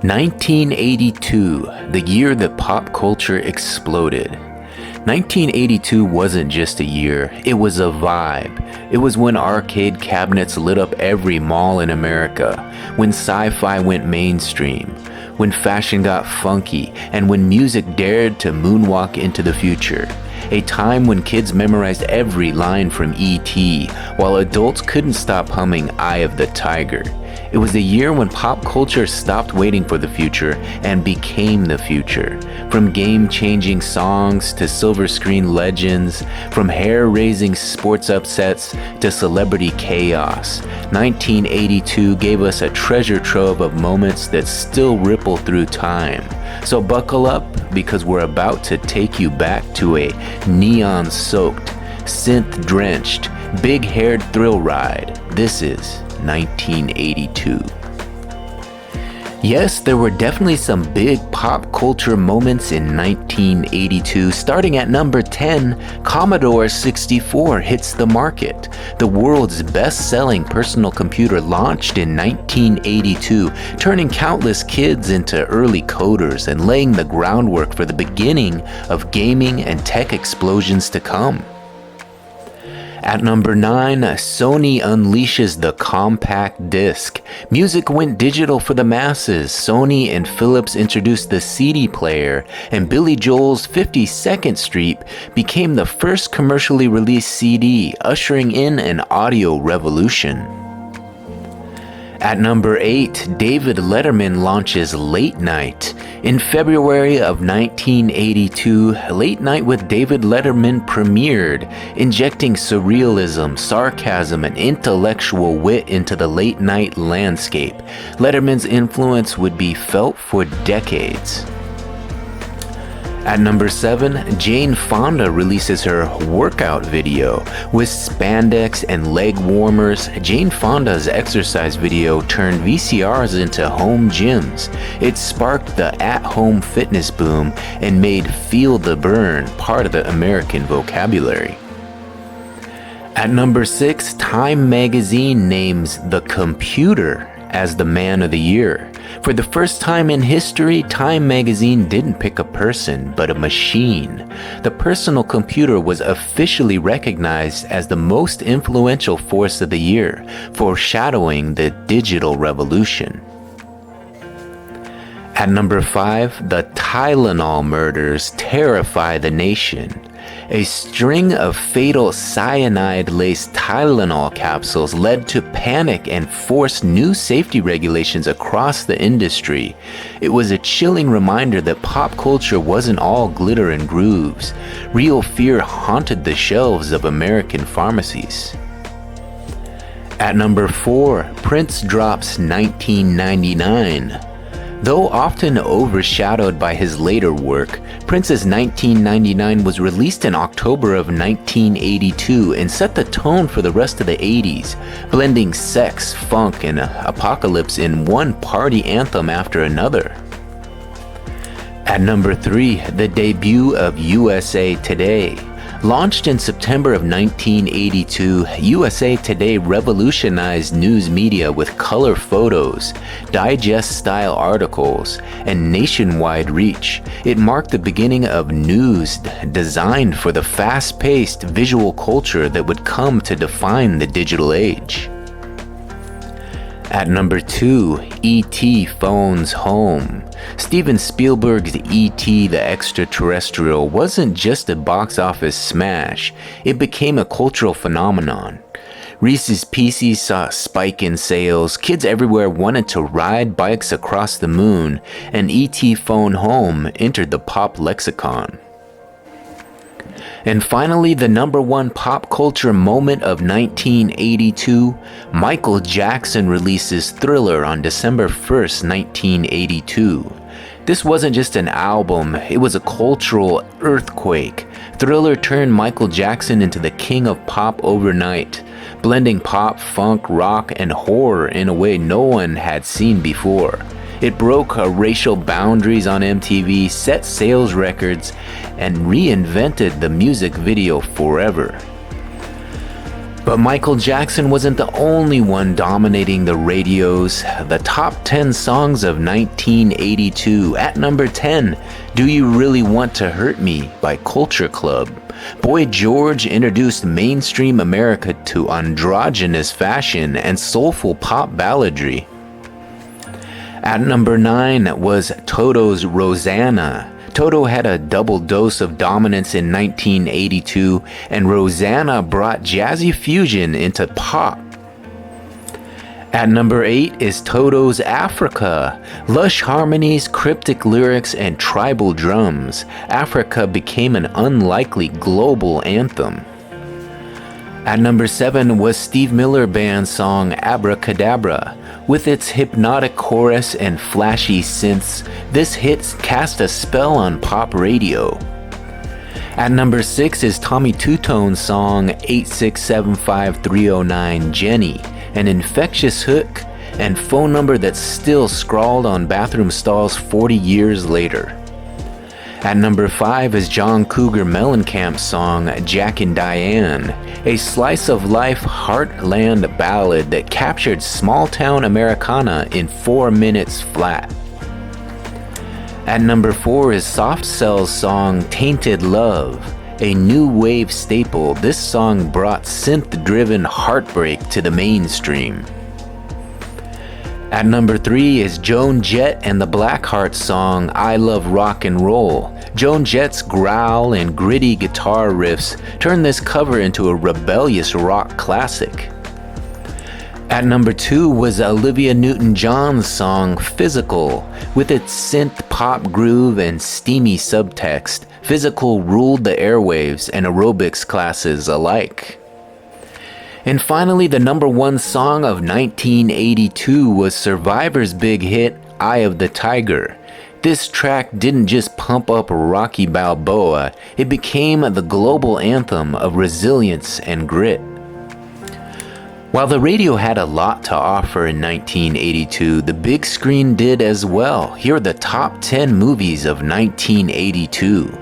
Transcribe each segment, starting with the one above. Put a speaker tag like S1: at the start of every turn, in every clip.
S1: 1982, the year that pop culture exploded. 1982 wasn't just a year, it was a vibe. It was when arcade cabinets lit up every mall in America, when sci-fi went mainstream, when fashion got funky, and when music dared to moonwalk into the future. A time when kids memorized every line from E.T., while adults couldn't stop humming Eye of the Tiger. It was a year when pop culture stopped waiting for the future and became the future. From game-changing songs to silver screen legends, from hair-raising sports upsets to celebrity chaos, 1982 gave us a treasure trove of moments that still ripple through time. So buckle up, because we're about to take you back to a neon-soaked, synth-drenched, big-haired thrill ride. This is 1982. Yes, there were definitely some big pop culture moments in 1982. Starting at number 10, Commodore 64 hits the market. The world's best-selling personal computer launched in 1982, turning countless kids into early coders and laying the groundwork for the beginning of gaming and tech explosions to come. At number 9, Sony unleashes the compact disc. Music went digital for the masses. Sony and Philips introduced the CD player, and Billy Joel's 52nd Street became the first commercially released CD, ushering in an audio revolution. At number 8, David Letterman launches Late Night. In February of 1982, Late Night with David Letterman premiered, injecting surrealism, sarcasm, and intellectual wit into the late night landscape. Letterman's influence would be felt for decades. At number 7, Jane Fonda releases her workout video. With spandex and leg warmers, Jane Fonda's exercise video turned VCRs into home gyms. It sparked the at-home fitness boom and made Feel the Burn part of the American vocabulary. At number 6, Time magazine names the computer as the man of the year. For the first time in history, Time magazine didn't pick a person, but a machine. The personal computer was officially recognized as the most influential force of the year, foreshadowing the digital revolution. At number 5, the Tylenol murders terrify the nation. A string of fatal cyanide-laced Tylenol capsules led to panic and forced new safety regulations across the industry. It was a chilling reminder that pop culture wasn't all glitter and grooves. Real fear haunted the shelves of American pharmacies. At number 4, Prince drops 1999. Though often overshadowed by his later work, Prince's 1999 was released in October of 1982 and set the tone for the rest of the 80s, blending sex, funk, and apocalypse in one party anthem after another. At number 3, the debut of USA Today. Launched in September of 1982, USA Today revolutionized news media with color photos, digest-style articles, and nationwide reach. It marked the beginning of news designed for the fast-paced visual culture that would come to define the digital age. At number 2, E.T. phones home. Steven Spielberg's E.T. the Extraterrestrial wasn't just a box office smash, it became a cultural phenomenon. Reese's Pieces saw a spike in sales, kids everywhere wanted to ride bikes across the moon, and E.T. Phone Home entered the pop lexicon. And finally, the number 1 pop culture moment of 1982, Michael Jackson releases Thriller on December 1st, 1982. This wasn't just an album, it was a cultural earthquake. Thriller turned Michael Jackson into the king of pop overnight, blending pop, funk, rock, and horror in a way no one had seen before. It broke racial boundaries on MTV, set sales records, and reinvented the music video forever. But Michael Jackson wasn't the only one dominating the radios. The top 10 songs of 1982. At number 10, Do You Really Want to Hurt Me by Culture Club. Boy George introduced mainstream America to androgynous fashion and soulful pop balladry. At number 9 was Toto's Rosanna. Toto had a double dose of dominance in 1982, and Rosanna brought jazzy fusion into pop. At number 8 is Toto's Africa. Lush harmonies, cryptic lyrics, and tribal drums. Africa became an unlikely global anthem. At number 7 was Steve Miller Band's song Abracadabra. With its hypnotic chorus and flashy synths, this hit cast a spell on pop radio. At number 6 is Tommy Tutone's song 8675309 Jenny, an infectious hook and phone number that's still scrawled on bathroom stalls 40 years later. At number 5 is John Cougar Mellencamp's song Jack and Diane, a slice-of-life heartland ballad that captured small-town Americana in 4 minutes flat. At number 4 is Soft Cell's song Tainted Love, a new wave staple. This song brought synth-driven heartbreak to the mainstream. At number 3 is Joan Jett and the Blackhearts song I Love Rock and Roll. Joan Jett's growl and gritty guitar riffs turned this cover into a rebellious rock classic. At number 2 was Olivia Newton-John's song Physical. With its synth pop groove and steamy subtext, Physical ruled the airwaves and aerobics classes alike. And finally, the number 1 song of 1982 was Survivor's big hit, Eye of the Tiger. This track didn't just pump up Rocky Balboa, it became the global anthem of resilience and grit. While the radio had a lot to offer in 1982, the big screen did as well. Here are the top 10 movies of 1982.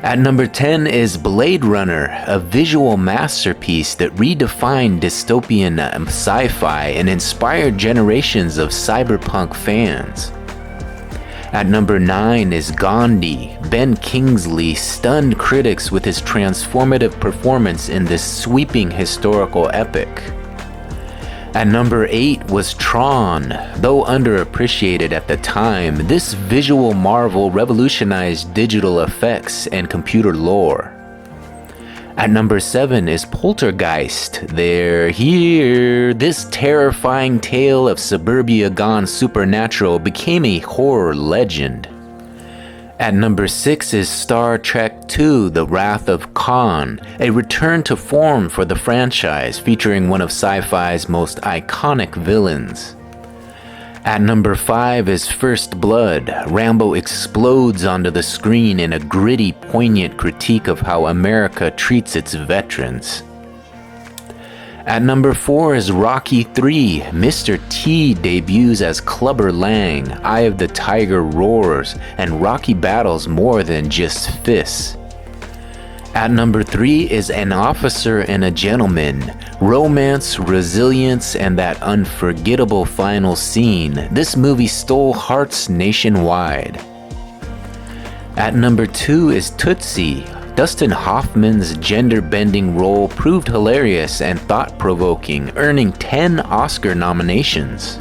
S1: At number 10 is Blade Runner, a visual masterpiece that redefined dystopian sci-fi and inspired generations of cyberpunk fans. At number 9 is Gandhi. Ben Kingsley stunned critics with his transformative performance in this sweeping historical epic. At number 8 was Tron. Though underappreciated at the time, this visual marvel revolutionized digital effects and computer lore. At number 7 is Poltergeist. They're here. This terrifying tale of suburbia gone supernatural became a horror legend. At number 6 is Star Trek II: The Wrath of Khan, a return to form for the franchise featuring one of sci-fi's most iconic villains. At number 5 is First Blood. Rambo explodes onto the screen in a gritty, poignant critique of how America treats its veterans. At number 4 is Rocky III. Mr. T debuts as Clubber Lang. Eye of the Tiger roars, and Rocky battles more than just fists. At number 3 is An Officer and a Gentleman. Romance, resilience, and that unforgettable final scene. This movie stole hearts nationwide. At number 2 is Tootsie. Dustin Hoffman's gender-bending role proved hilarious and thought-provoking, earning 10 Oscar nominations.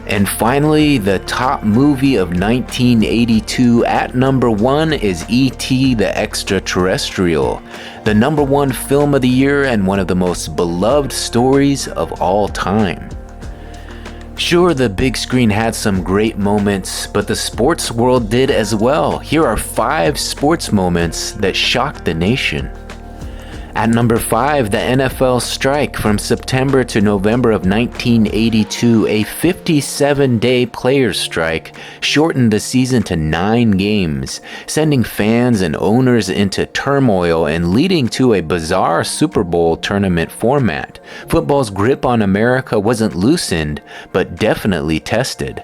S1: And finally, the top movie of 1982 at number 1 is E.T. the Extraterrestrial, the number 1 film of the year and one of the most beloved stories of all time. Sure, the big screen had some great moments, but the sports world did as well. Here are 5 sports moments that shocked the nation. At number 5, the NFL strike from September to November of 1982, a 57-day players' strike, shortened the season to 9 games, sending fans and owners into turmoil and leading to a bizarre Super Bowl tournament format. Football's grip on America wasn't loosened, but definitely tested.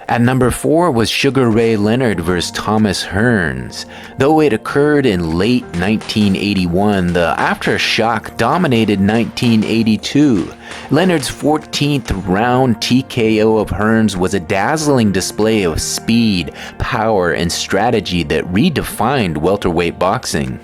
S1: At number 4 was Sugar Ray Leonard vs. Thomas Hearns. Though it occurred in late 1981, the aftershock dominated 1982. Leonard's 14th round TKO of Hearns was a dazzling display of speed, power, and strategy that redefined welterweight boxing.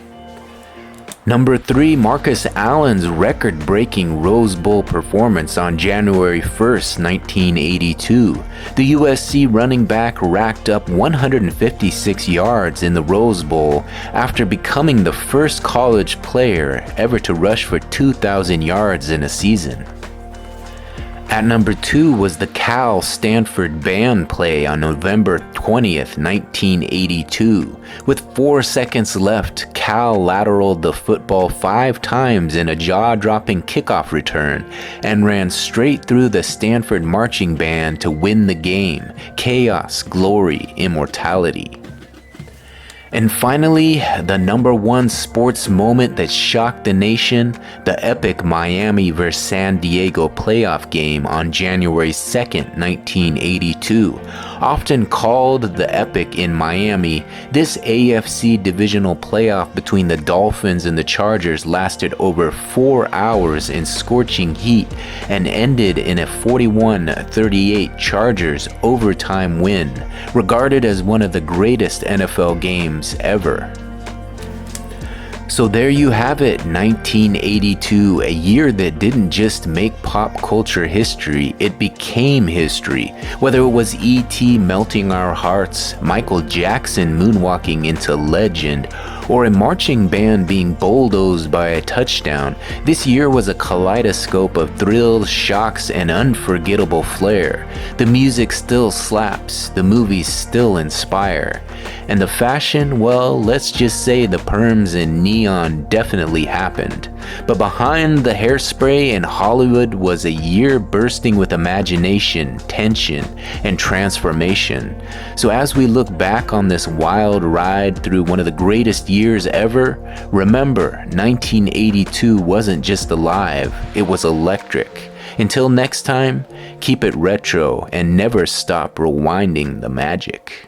S1: Number 3, Marcus Allen's record-breaking Rose Bowl performance on January 1st, 1982. The USC running back racked up 156 yards in the Rose Bowl after becoming the first college player ever to rush for 2,000 yards in a season. At number 2 was the Cal-Stanford band play on November 20th, 1982. With 4 seconds left, Cal lateraled the football 5 times in a jaw-dropping kickoff return and ran straight through the Stanford marching band to win the game. Chaos, glory, immortality. And finally, the number 1 sports moment that shocked the nation, the epic Miami vs. San Diego playoff game on January 2nd, 1982. Often called the Epic in Miami, this AFC divisional playoff between the Dolphins and the Chargers lasted over 4 hours in scorching heat and ended in a 41-38 Chargers overtime win, regarded as one of the greatest NFL games ever. So there you have it, 1982, a year that didn't just make pop culture history, it became history. Whether it was E.T. melting our hearts, Michael Jackson moonwalking into legend, or a marching band being bulldozed by a touchdown, this year was a kaleidoscope of thrills, shocks, and unforgettable flair. The music still slaps, the movies still inspire. And the fashion, well, let's just say the perms and neon definitely happened. But behind the hairspray in Hollywood was a year bursting with imagination, tension, and transformation. So as we look back on this wild ride through one of the greatest years ever, remember, 1982 wasn't just alive, it was electric. Until next time, keep it retro and never stop rewinding the magic.